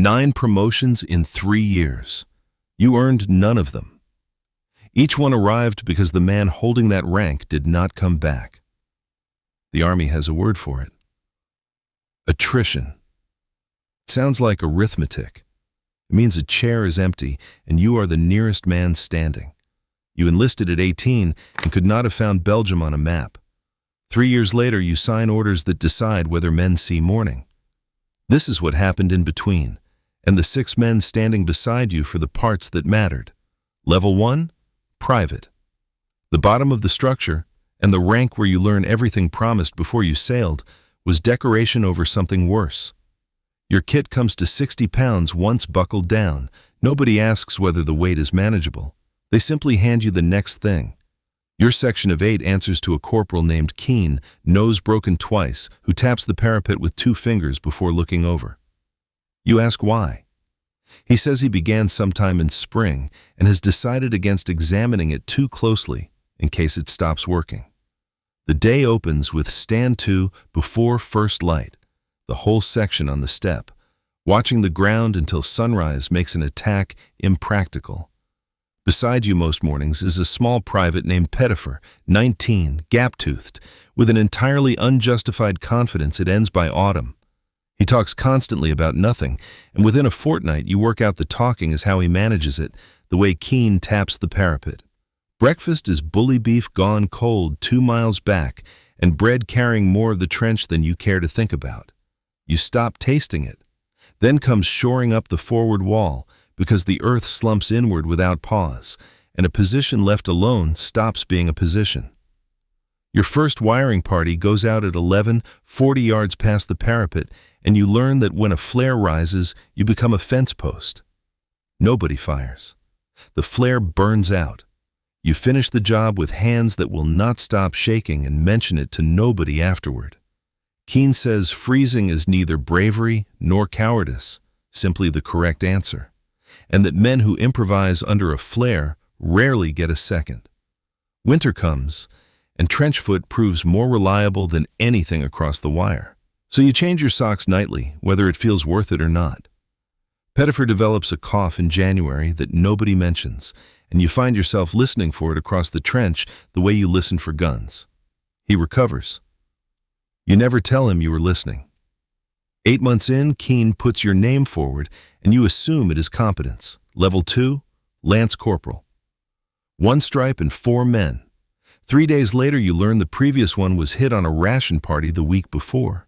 9 promotions in 3 years. You earned none of them. Each one arrived because the man holding that rank did not come back. The Army has a word for it. Attrition. It sounds like arithmetic. It means a chair is empty and you are the nearest man standing. You enlisted at 18 and could not have found Belgium on a map. 3 years later, you sign orders that decide whether men see morning. This is what happened in between, and the 6 men standing beside you for the parts that mattered. Level 1, private. The bottom of the structure, and the rank where you learn everything promised before you sailed, was decoration over something worse. Your kit comes to 60 pounds once buckled down. Nobody asks whether the weight is manageable. They simply hand you the next thing. Your section of 8 answers to a corporal named Keane, nose broken twice, who taps the parapet with 2 fingers before looking over. You ask why. He says he began sometime in spring and has decided against examining it too closely in case it stops working. The day opens with stand to before first light, the whole section on the step. Watching the ground until sunrise makes an attack impractical. Beside you most mornings is a small private named Pettifer, 19, gap-toothed. With an entirely unjustified confidence, it ends by autumn. He talks constantly about nothing, and within a fortnight you work out the talking is how he manages it, the way Keane taps the parapet. Breakfast is bully beef gone cold 2 miles back, and bread carrying more of the trench than you care to think about. You stop tasting it. Then comes shoring up the forward wall, because the earth slumps inward without pause, and a position left alone stops being a position. Your first wiring party goes out at 11, 40 yards past the parapet, and you learn that when a flare rises, you become a fence post. Nobody fires. The flare burns out. You finish the job with hands that will not stop shaking and mention it to nobody afterward. Keane says freezing is neither bravery nor cowardice, simply the correct answer, and that men who improvise under a flare rarely get a second. Winter comes, and trench foot proves more reliable than anything across the wire. So you change your socks nightly, whether it feels worth it or not. Pettifer develops a cough in January that nobody mentions, and you find yourself listening for it across the trench the way you listen for guns. He recovers. You never tell him you were listening. 8 months in, Keane puts your name forward, and you assume it is competence. Level 2, Lance Corporal. 1 stripe and 4 men. 3 days later, you learn the previous one was hit on a ration party the week before.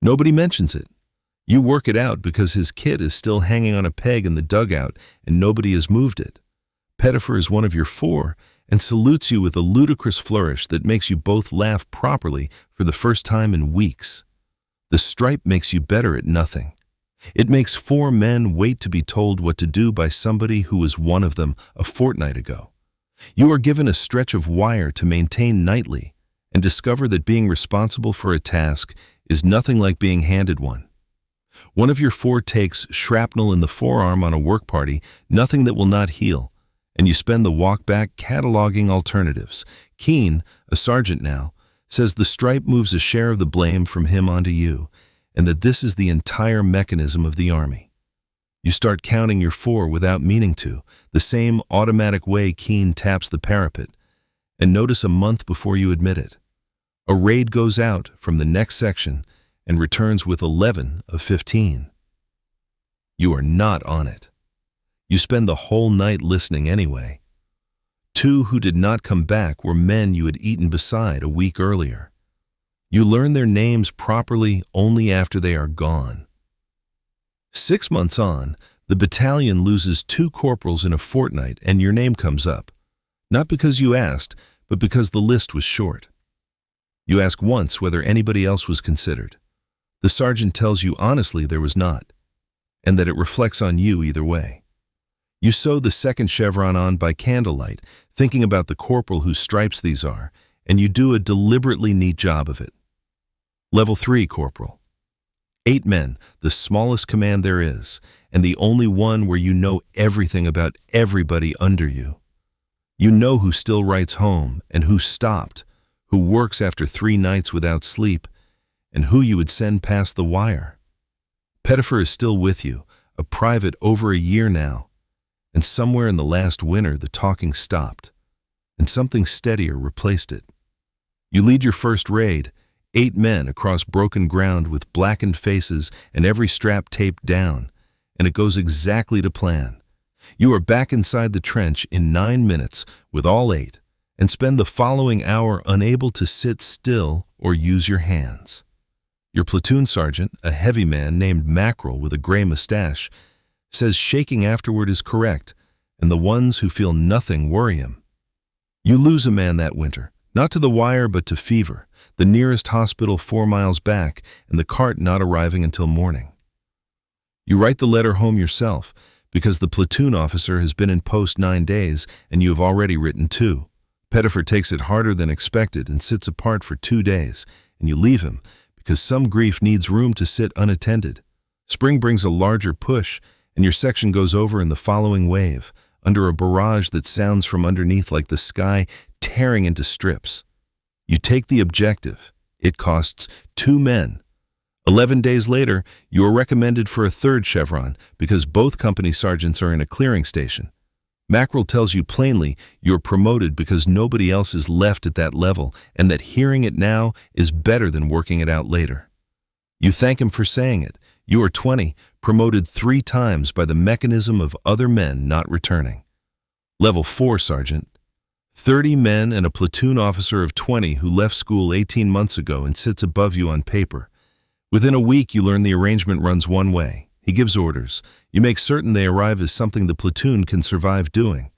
Nobody mentions it. You work it out because his kit is still hanging on a peg in the dugout and nobody has moved it. Pettifer is one of your 4 and salutes you with a ludicrous flourish that makes you both laugh properly for the first time in weeks. The stripe makes you better at nothing. It makes 4 men wait to be told what to do by somebody who was one of them a fortnight ago. You are given a stretch of wire to maintain nightly and discover that being responsible for a task is nothing like being handed one. One of your 4 takes shrapnel in the forearm on a work party, nothing that will not heal, and you spend the walk back cataloging alternatives. Keane, a sergeant now, says the stripe moves a share of the blame from him onto you, and that this is the entire mechanism of the Army. You start counting your 4 without meaning to, the same automatic way Keane taps the parapet, and notice a month before you admit it. A raid goes out from the next section and returns with 11 of 15. You are not on it. You spend the whole night listening anyway. 2 who did not come back were men you had eaten beside a week earlier. You learn their names properly only after they are gone. 6 months on, the battalion loses 2 corporals in a fortnight and your name comes up. Not because you asked, but because the list was short. You ask once whether anybody else was considered. The sergeant tells you honestly there was not, and that it reflects on you either way. You sew the second chevron on by candlelight, thinking about the corporal whose stripes these are, and you do a deliberately neat job of it. Level 3 Corporal. 8 men, the smallest command there is, and the only one where you know everything about everybody under you. You know who still writes home and who stopped, who works after 3 nights without sleep, and who you would send past the wire. Pettifer is still with you, a private over a year now, and somewhere in the last winter the talking stopped, and something steadier replaced it. You lead your first raid, 8 men across broken ground with blackened faces and every strap taped down, and it goes exactly to plan. You are back inside the trench in 9 minutes with all 8, and spend the following hour unable to sit still or use your hands. Your platoon sergeant, a heavy man named Mackerel with a gray mustache, says shaking afterward is correct, and the ones who feel nothing worry him. You lose a man that winter, not to the wire but to fever, the nearest hospital 4 miles back, and the cart not arriving until morning. You write the letter home yourself, because the platoon officer has been in post 9 days and you have already written 2. Pettifer takes it harder than expected and sits apart for 2 days, and you leave him because some grief needs room to sit unattended. Spring brings a larger push, and your section goes over in the following wave, under a barrage that sounds from underneath like the sky tearing into strips. You take the objective. It costs 2 men. 11 days later, you are recommended for a 3rd chevron because both company sergeants are in a clearing station. Mackerel tells you plainly you're promoted because nobody else is left at that level and that hearing it now is better than working it out later. You thank him for saying it. You are 20, promoted 3 times by the mechanism of other men not returning. Level 4 sergeant. 30 men and a platoon officer of 20 who left school 18 months ago and sits above you on paper. Within a week you learn the arrangement runs one way. He gives orders. You make certain they arrive as something the platoon can survive doing.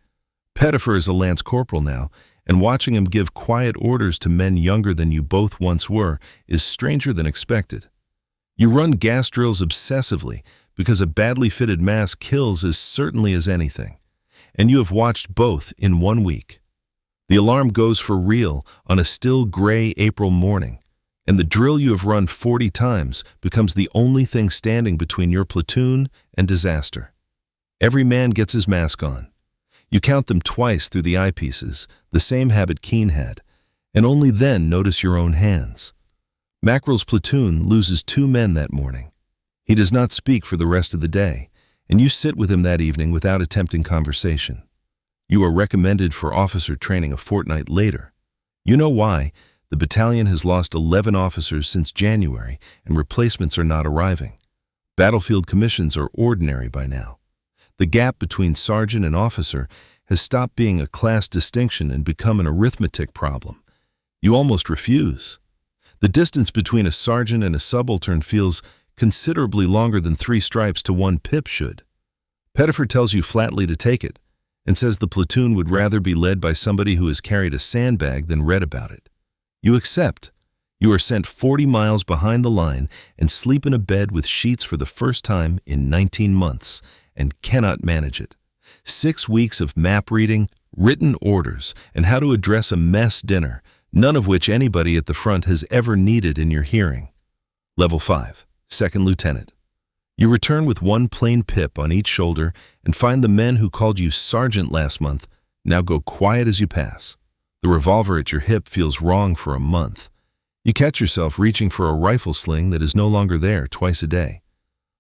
Pettifer is a lance corporal now, and watching him give quiet orders to men younger than you both once were is stranger than expected. You run gas drills obsessively because a badly fitted mask kills as certainly as anything, and you have watched both in 1 week. The alarm goes for real on a still gray April morning, and the drill you have run 40 times becomes the only thing standing between your platoon and disaster. Every man gets his mask on. You count them twice through the eyepieces, the same habit Keene had, and only then notice your own hands. Mackerel's platoon loses 2 men that morning. He does not speak for the rest of the day, and you sit with him that evening without attempting conversation. You are recommended for officer training a fortnight later. You know why. The battalion has lost 11 officers since January, and replacements are not arriving. Battlefield commissions are ordinary by now. The gap between sergeant and officer has stopped being a class distinction and become an arithmetic problem. You almost refuse. The distance between a sergeant and a subaltern feels considerably longer than 3 stripes to 1 pip should. Pettifer tells you flatly to take it, and says the platoon would rather be led by somebody who has carried a sandbag than read about it. You accept. You are sent 40 miles behind the line and sleep in a bed with sheets for the first time in 19 months and cannot manage it. 6 weeks of map reading, written orders, and how to address a mess dinner, none of which anybody at the front has ever needed in your hearing. Level 5, 2nd Lieutenant. You return with 1 plain pip on each shoulder and find the men who called you sergeant last month now go quiet as you pass. The revolver at your hip feels wrong for a month. You catch yourself reaching for a rifle sling that is no longer there twice a day.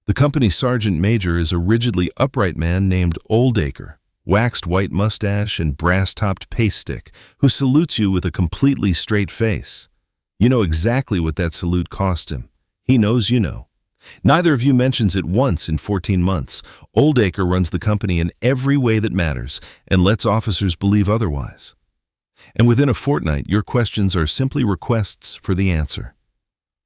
The company sergeant major is a rigidly upright man named Oldacre, waxed white mustache and brass-topped paste stick, who salutes you with a completely straight face. You know exactly what that salute cost him. He knows you know. Neither of you mentions it once in 14 months. Oldacre runs the company in every way that matters and lets officers believe otherwise. And within a fortnight, your questions are simply requests for the answer.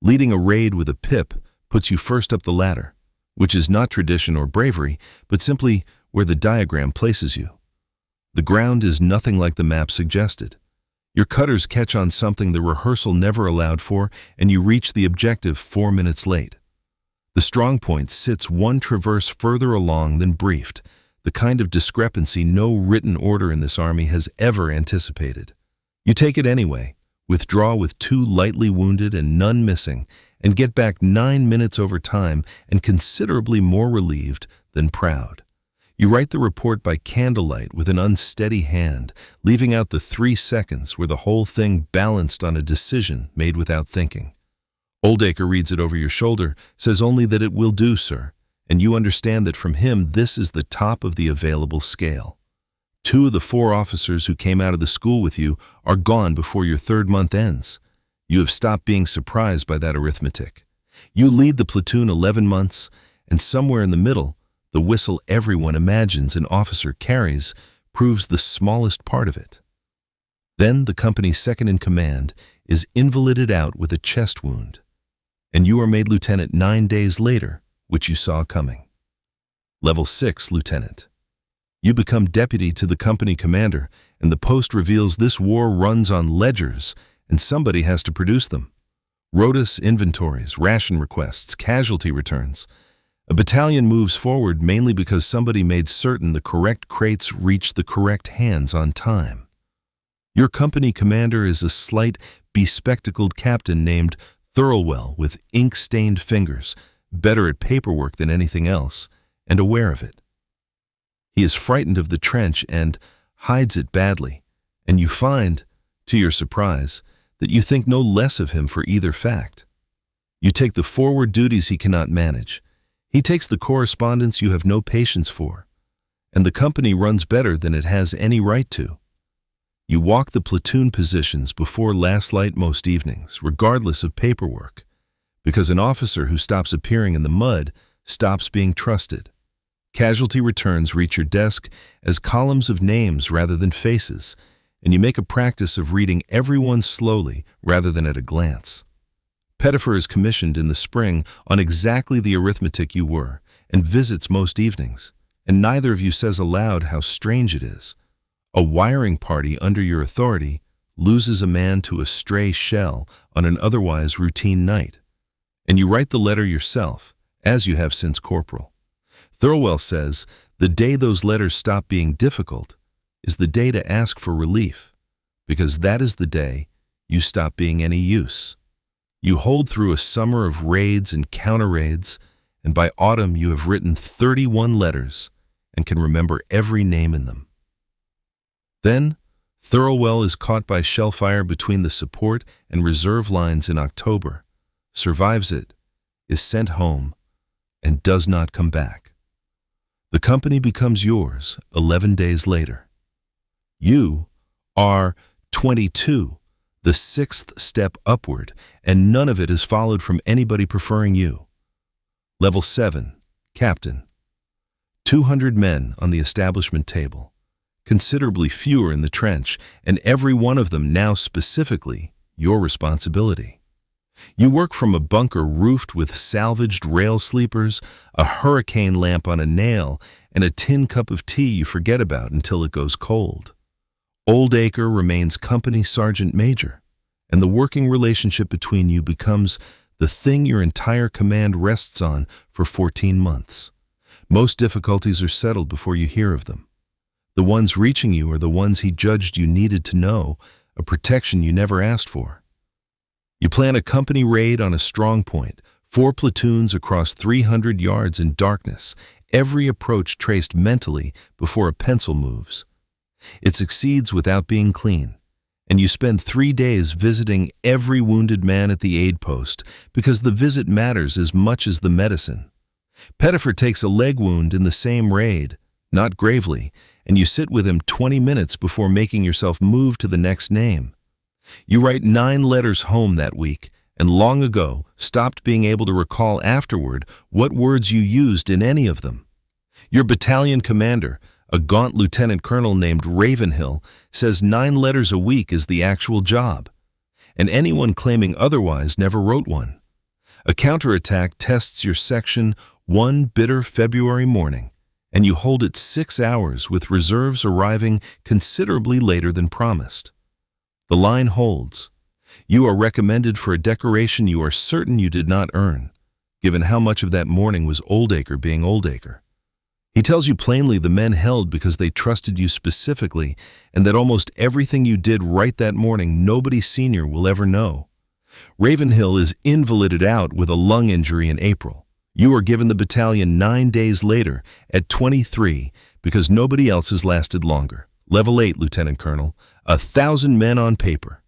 Leading a raid with a pip puts you first up the ladder, which is not tradition or bravery, but simply where the diagram places you. The ground is nothing like the map suggested. Your cutters catch on something the rehearsal never allowed for, and you reach the objective 4 minutes late. The strong point sits 1 traverse further along than briefed, the kind of discrepancy no written order in this army has ever anticipated. You take it anyway, withdraw with 2 lightly wounded and none missing, and get back 9 minutes over time and considerably more relieved than proud. You write the report by candlelight with an unsteady hand, leaving out the 3 seconds where the whole thing balanced on a decision made without thinking. Oldacre reads it over your shoulder, says only that it will do, sir, and you understand that from him this is the top of the available scale. 2 of the 4 officers who came out of the school with you are gone before your 3rd month ends. You have stopped being surprised by that arithmetic. You lead the platoon 11 months, and somewhere in the middle, the whistle everyone imagines an officer carries proves the smallest part of it. Then the company's second in command is invalided out with a chest wound, and you are made lieutenant 9 days later, which you saw coming. Level 6 lieutenant. You become deputy to the company commander, and the post reveals this war runs on ledgers, and somebody has to produce them. Rotas inventories, ration requests, casualty returns. A battalion moves forward mainly because somebody made certain the correct crates reach the correct hands on time. Your company commander is a slight, bespectacled captain named Thirlwell with ink-stained fingers, better at paperwork than anything else, and aware of it. He is frightened of the trench and hides it badly, and you find, to your surprise, that you think no less of him for either fact. You take the forward duties he cannot manage. He takes the correspondence you have no patience for, and the company runs better than it has any right to. You walk the platoon positions before last light most evenings, regardless of paperwork, because an officer who stops appearing in the mud stops being trusted. Casualty returns reach your desk as columns of names rather than faces, and you make a practice of reading everyone slowly rather than at a glance. Pettifer is commissioned in the spring on exactly the arithmetic you were, and visits most evenings, and neither of you says aloud how strange it is. A wiring party under your authority loses a man to a stray shell on an otherwise routine night, and you write the letter yourself, as you have since Corporal. Thirlwell says the day those letters stop being difficult is the day to ask for relief, because that is the day you stop being any use. You hold through a summer of raids and counter-raids, and by autumn you have written 31 letters and can remember every name in them. Then, Thirlwell is caught by shellfire between the support and reserve lines in October, survives it, is sent home, and does not come back. The company becomes yours 11 days later. You are 22, the 6th step upward, and none of it is followed from anybody preferring you. Level 7, Captain. 200 men on the establishment table, considerably fewer in the trench, and every one of them now specifically your responsibility. You work from a bunker roofed with salvaged rail sleepers, a hurricane lamp on a nail, and a tin cup of tea you forget about until it goes cold. Oldacre remains company sergeant major, and the working relationship between you becomes the thing your entire command rests on for 14 months. Most difficulties are settled before you hear of them. The ones reaching you are the ones he judged you needed to know, a protection you never asked for. You plan a company raid on a strong point, 4 platoons across 300 yards in darkness, every approach traced mentally before a pencil moves. It succeeds without being clean, and you spend 3 days visiting every wounded man at the aid post because the visit matters as much as the medicine. Pettifer takes a leg wound in the same raid, not gravely, and you sit with him 20 minutes before making yourself move to the next name. You write 9 letters home that week, and long ago stopped being able to recall afterward what words you used in any of them. Your battalion commander, a gaunt lieutenant colonel named Ravenhill, says 9 letters a week is the actual job, and anyone claiming otherwise never wrote one. A counterattack tests your section one bitter February morning, and you hold it 6 hours with reserves arriving considerably later than promised. The line holds. You are recommended for a decoration you are certain you did not earn, given how much of that morning was Oldacre being Oldacre. He tells you plainly the men held because they trusted you specifically, and that almost everything you did right that morning nobody senior will ever know. Ravenhill is invalided out with a lung injury in April. You are given the battalion 9 days later at 23 because nobody else has lasted longer. Level 8, Lieutenant Colonel, 1,000 men on paper.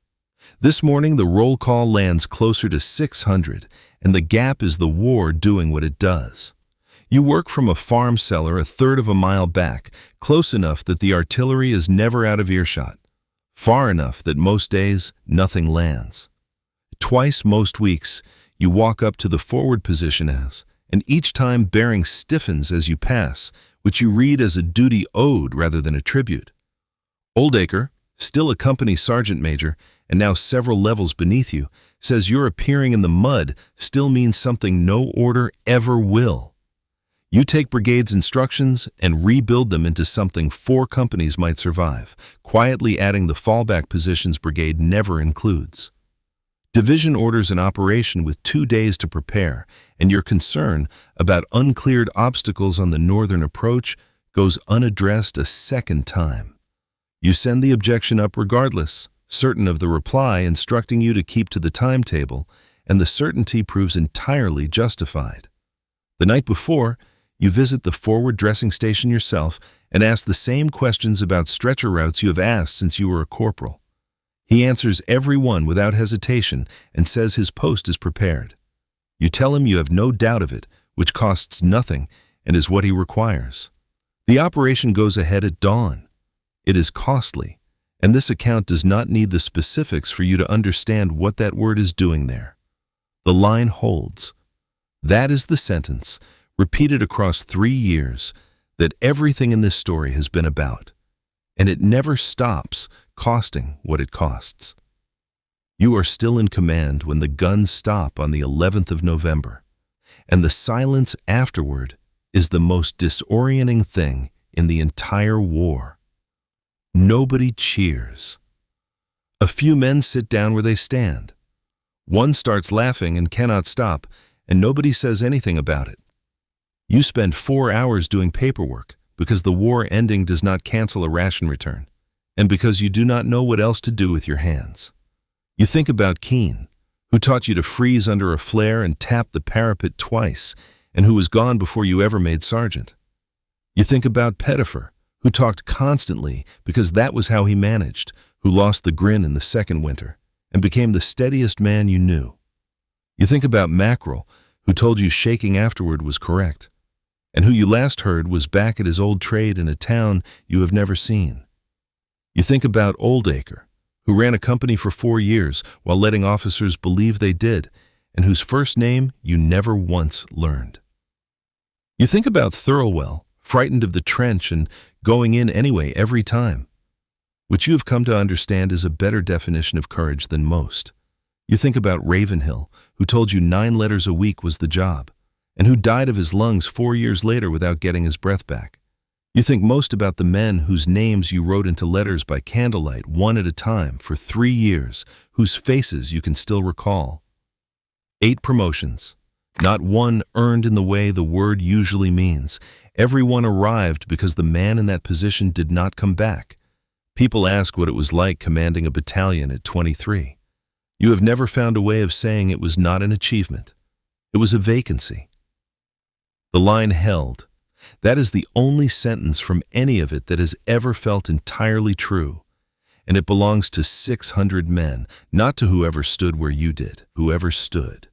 This morning the roll call lands closer to 600, and the gap is the war doing what it does. You work from a farm cellar a third of a mile back, close enough that the artillery is never out of earshot, far enough that most days nothing lands. Twice most weeks, you walk up to the forward position and each time bearing stiffens as you pass, which you read as a duty owed rather than a tribute. Oldacre, still a company sergeant major, and now several levels beneath you, says your appearing in the mud still means something no order ever will. You take brigade's instructions and rebuild them into something 4 companies might survive, quietly adding the fallback positions brigade never includes. Division orders an operation with 2 days to prepare, and your concern about uncleared obstacles on the northern approach goes unaddressed a second time. You send the objection up regardless, certain of the reply instructing you to keep to the timetable, and the certainty proves entirely justified. The night before, you visit the forward dressing station yourself and ask the same questions about stretcher routes you have asked since you were a corporal. He answers every one without hesitation and says his post is prepared. You tell him you have no doubt of it, which costs nothing and is what he requires. The operation goes ahead at dawn. It is costly, and this account does not need the specifics for you to understand what that word is doing there. The line holds. That is the sentence, repeated across 3 years, that everything in this story has been about, and it never stops costing what it costs. You are still in command when the guns stop on the 11th of November, and the silence afterward is the most disorienting thing in the entire war. Nobody cheers. A few men sit down where they stand. One starts laughing and cannot stop, and nobody says anything about it. You spend 4 hours doing paperwork because the war ending does not cancel a ration return, and because you do not know what else to do with your hands. You think about Keene, who taught you to freeze under a flare and tap the parapet twice, and who was gone before you ever made sergeant. You think about Pettifer, who talked constantly because that was how he managed, who lost the grin in the second winter, and became the steadiest man you knew. You think about Mackerel, who told you shaking afterward was correct, and who you last heard was back at his old trade in a town you have never seen. You think about Oldacre, who ran a company for 4 years while letting officers believe they did, and whose first name you never once learned. You think about Thirlwell, frightened of the trench and going in anyway every time, which you have come to understand is a better definition of courage than most. You think about Ravenhill, who told you 9 letters a week was the job, and who died of his lungs 4 years later without getting his breath back. You think most about the men whose names you wrote into letters by candlelight 1 at a time for 3 years, whose faces you can still recall. 8 promotions, not one earned in the way the word usually means. Everyone arrived because the man in that position did not come back. People ask what it was like commanding a battalion at 23. You have never found a way of saying it was not an achievement. It was a vacancy. The line held. That is the only sentence from any of it that has ever felt entirely true, and it belongs to 600 men, not to whoever stood where you did, whoever stood.